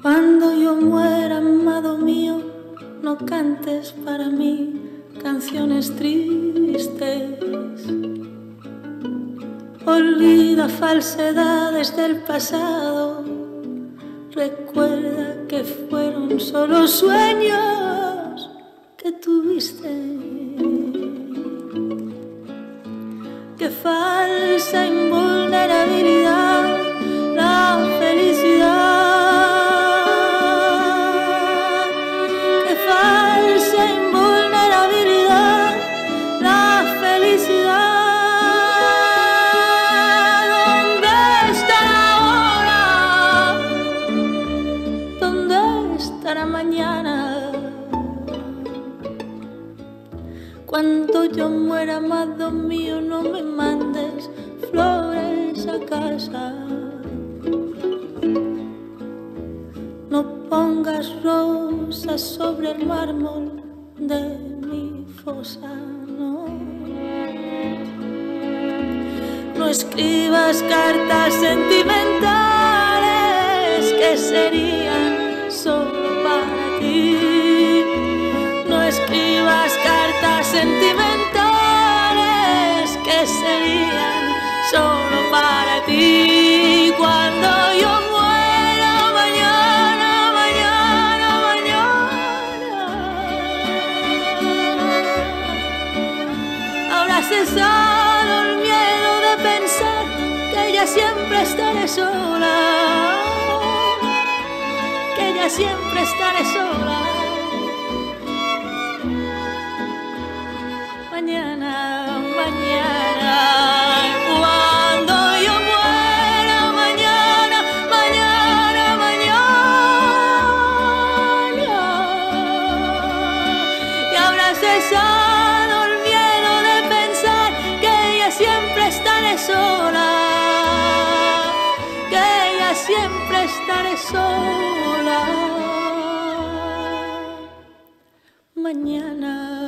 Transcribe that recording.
Cuando yo muera, amado mío, no cantes para mí canciones tristes. Olvida falsedades del pasado. Recuerda que fueron solo sueños que tuviste. Qué falsa invulnerabilidad la felicidad. Qué falsa invulnerabilidad la felicidad. ¿Dónde estará ahora? ¿Dónde estará mañana? Cuando yo muera, amado mío, no me mandes flores a casa. No pongas rosas sobre el mármol de mi fosa, no. No escribas cartas sentimentales que serían solo para ti. No escribas cartas sentimentales que serían solo para ti. Cuando yo muera mañana, mañana, mañana, habrá cesado el miedo de pensar que ya siempre estaré sola, que ya siempre estaré sola. Mañana, mañana, cuando yo muera, mañana, mañana, mañana, y habrá cesado el miedo de pensar que ya siempre estaré sola, que ya siempre estaré sola. Mañana.